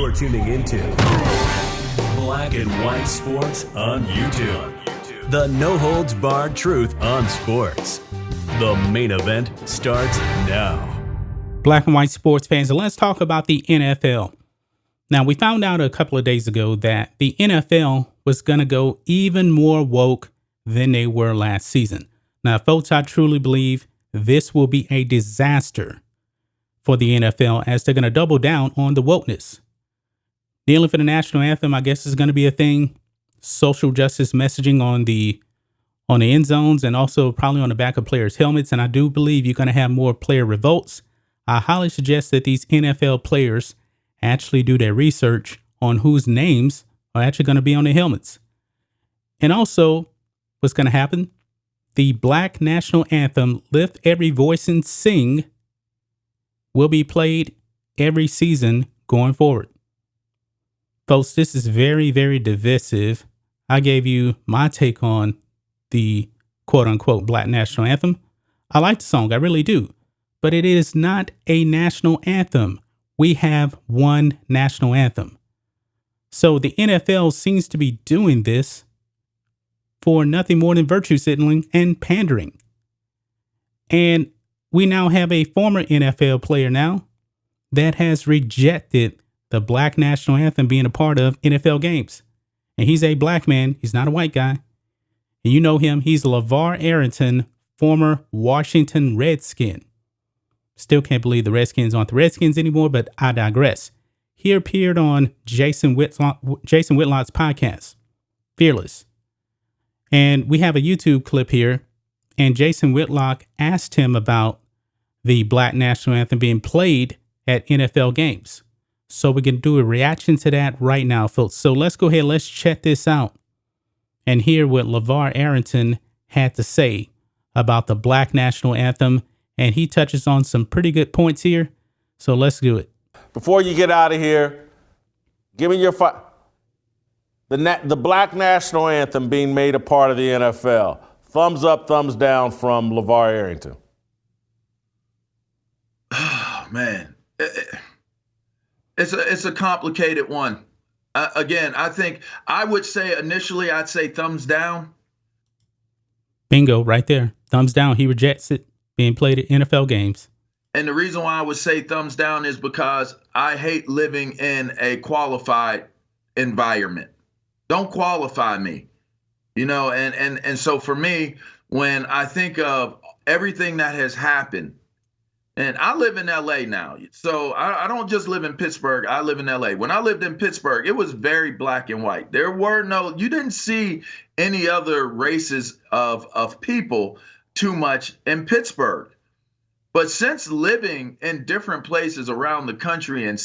You're tuning into Black and White Sports on YouTube. The no-holds-barred truth on sports. The main event starts now. Black and White sports fans, and let's talk about the NFL. Now, we found out a couple of days ago that the NFL was going to go even more woke than they were last season. Now, folks, I truly believe this will be a disaster for the NFL as they're going to double down on the wokeness. Kneeling for the national anthem, I guess, is going to be a thing. Social justice messaging on the end zones and also probably on the back of players' helmets. And I do believe you're going to have more player revolts. I highly suggest that these NFL players actually do their research on whose names are actually going to be on their helmets. And also, what's going to happen? The Black National Anthem, Lift Every Voice and Sing, will be played every season going forward. Folks, this is very, very divisive. I gave you my take on the quote-unquote Black National Anthem. I like the song, I really do. But it is not a national anthem. We have one national anthem. So the NFL seems to be doing this for nothing more than virtue signaling and pandering. And we now have a former NFL player now that has rejected the Black National Anthem being a part of NFL games. And he's a black man. He's not a white guy. And you know him. He's Lavar Arrington, former Washington Redskin. Still can't believe the Redskins aren't the Redskins anymore, but I digress. He appeared on Jason Whitlock's podcast, Fearless. And we have a YouTube clip here. And Jason Whitlock asked him about the Black National Anthem being played at NFL games. So we can do a reaction to that right now, folks. So let's go ahead, let's check this out and hear what Lavar Arrington had to say about the Black National Anthem. And he touches on some pretty good points here. So let's do it. Before you get out of here, give me your the Black National Anthem being made a part of the NFL. Thumbs up, thumbs down from Lavar Arrington. Oh, man. It's a complicated one. Again, I think I would say initially I'd say thumbs down. Bingo, right there. Thumbs down. He rejects it being played at NFL games. And the reason why I would say thumbs down is because I hate living in a qualified environment. Don't qualify me. You know, and so for me, when I think of everything that has happened, and I live in LA now, so I don't just live in Pittsburgh, I live in LA. When I lived in Pittsburgh, it was very black and white. You didn't see any other races of people too much in Pittsburgh. But since living in different places around the country and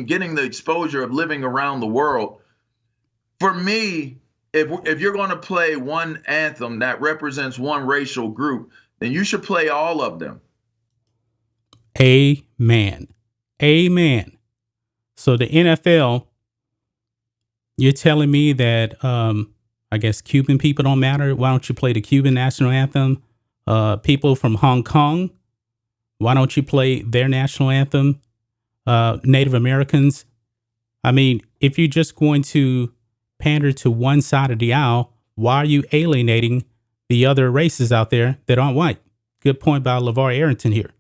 getting the exposure of living around the world, for me, if you're going to play one anthem that represents one racial group, then you should play all of them. Amen. Amen. So the NFL, you're telling me that, I guess Cuban people don't matter. Why don't you play the Cuban national anthem? People from Hong Kong, why don't you play their national anthem? Native Americans. I mean, if you're just going to pander to one side of the aisle, why are you alienating the other races out there that aren't white? Good point by Lavar Arrington here.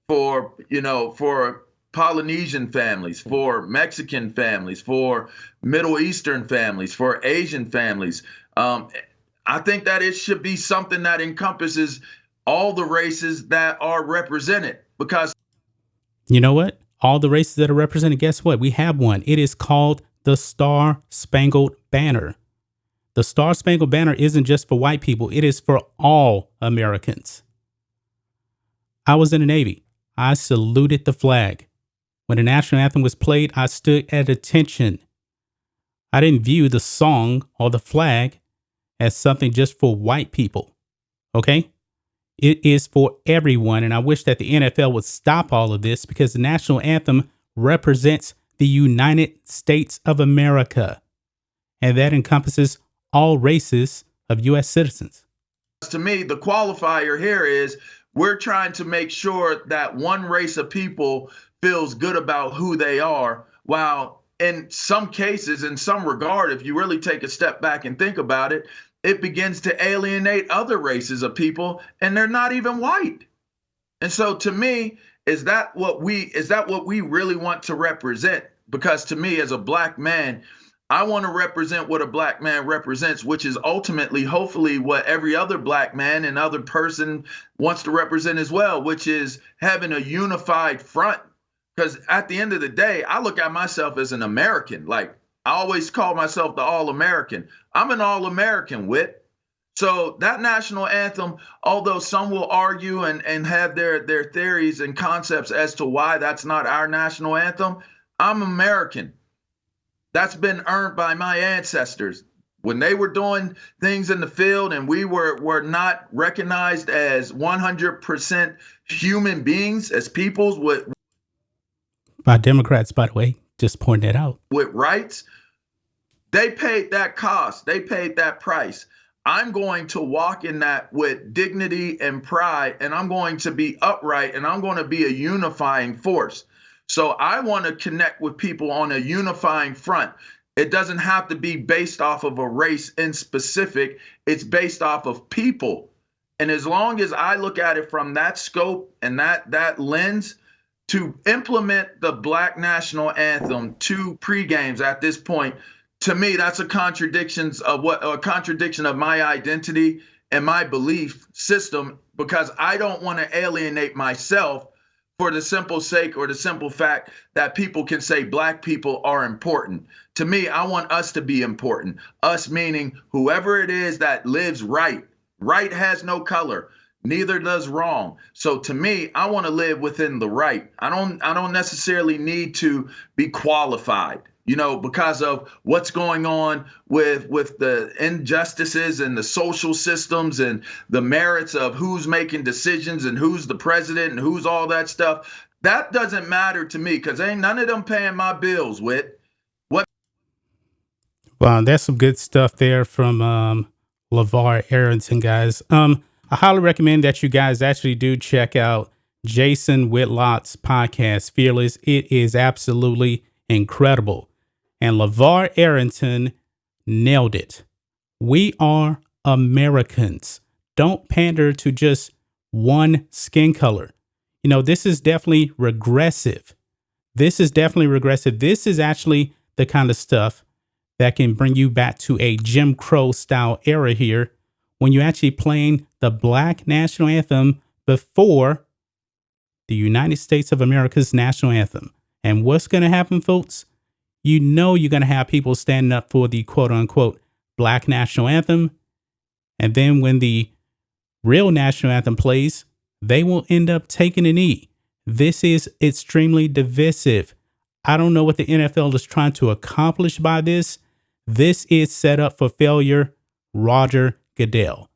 For Polynesian families, for Mexican families, for Middle Eastern families, for Asian families, I think that it should be something that encompasses all the races that are represented, because you know what? All the races that are represented, guess what? We have one. It is called the Star-Spangled Banner. The Star-Spangled Banner isn't just for white people. It is for all Americans. I was in the Navy. I saluted the flag. When the national anthem was played, I stood at attention. I didn't view the song or the flag as something just for white people. Okay? It is for everyone. And I wish that the NFL would stop all of this, because the national anthem represents the United States of America. And that encompasses all races of U.S. citizens. To me, the qualifier here is we're trying to make sure that one race of people feels good about who they are, while in some cases, in some regard, if you really take a step back and think about it, it begins to alienate other races of people, and they're not even white. And so to me, is that what we really want to represent? Because to me, as a black man, I want to represent what a black man represents, which is ultimately, hopefully, what every other black man and other person wants to represent as well, which is having a unified front. Because at the end of the day, I look at myself as an American. Like, I always call myself the All-American. I'm an All-American, Whit. So that national anthem, although some will argue and have their theories and concepts as to why that's not our national anthem, I'm American. That's been earned by my ancestors. When they were doing things in the field and we were not recognized as 100% human beings, as peoples with by Democrats, by the way, just pointing that out. With rights, they paid that cost. They paid that price. I'm going to walk in that with dignity and pride, and I'm going to be upright, and I'm going to be a unifying force. So I want to connect with people on a unifying front. It doesn't have to be based off of a race in specific. It's based off of people. And as long as I look at it from that scope and that lens, to implement the Black National Anthem to pre-games at this point, to me, that's a contradiction of my identity and my belief system, because I don't want to alienate myself for the simple sake or the simple fact that people can say black people are important. To me, I want us to be important. Us meaning whoever it is that lives right. Right has no color. Neither does wrong. So to me, I want to live within the right. I don't necessarily need to be qualified, because of what's going on with the injustices and the social systems and the merits of who's making decisions and who's the president and who's all that stuff. That doesn't matter to me, because ain't none of them paying my bills, Whit. Wow, that's some good stuff there from Lavar, Arrington, guys. I highly recommend that you guys actually do check out Jason Whitlock's podcast, Fearless. It is absolutely incredible. And Lavar Arrington nailed it. We are Americans. Don't pander to just one skin color. This is definitely regressive. This is actually the kind of stuff that can bring you back to a Jim Crow style era here, when you're actually playing the Black National Anthem before the United States of America's national anthem. And what's going to happen, folks? You're going to have people standing up for the quote unquote Black National Anthem. And then when the real national anthem plays, they will end up taking a knee. This is extremely divisive. I don't know what the NFL is trying to accomplish by this. This is set up for failure. Roger Goodell.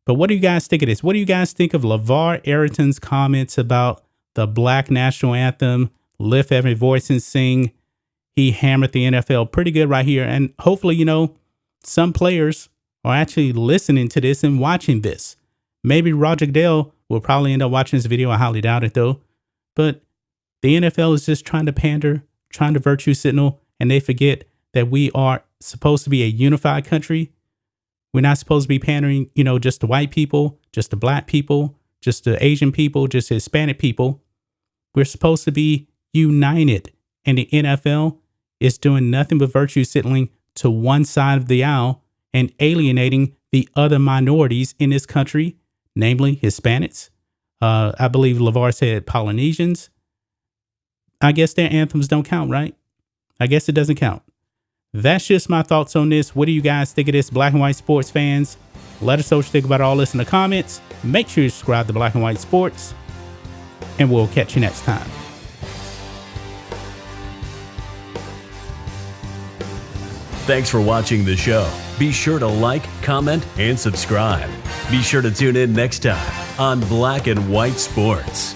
But what do you guys think of this? What do you guys think of Lavar Arrington's comments about the Black National Anthem? Lift every voice and sing. He hammered the NFL pretty good right here. And hopefully, some players are actually listening to this and watching this. Maybe Roger Goodell will probably end up watching this video. I highly doubt it, though. But the NFL is just trying to pander, trying to virtue signal, and they forget that we are supposed to be a unified country. We're not supposed to be pandering, just to white people, just to black people, just to Asian people, just to Hispanic people. We're supposed to be united. And the NFL is doing nothing but virtue signaling to one side of the aisle and alienating the other minorities in this country, namely Hispanics. I believe Lavar said Polynesians. I guess their anthems don't count, right? I guess it doesn't count. That's just my thoughts on this. What do you guys think of this, Black and White Sports fans? Let us know what you think about all this in the comments. Make sure you subscribe to Black and White Sports, and we'll catch you next time. Thanks for watching the show. Be sure to like, comment, and subscribe. Be sure to tune in next time on Black and White Sports.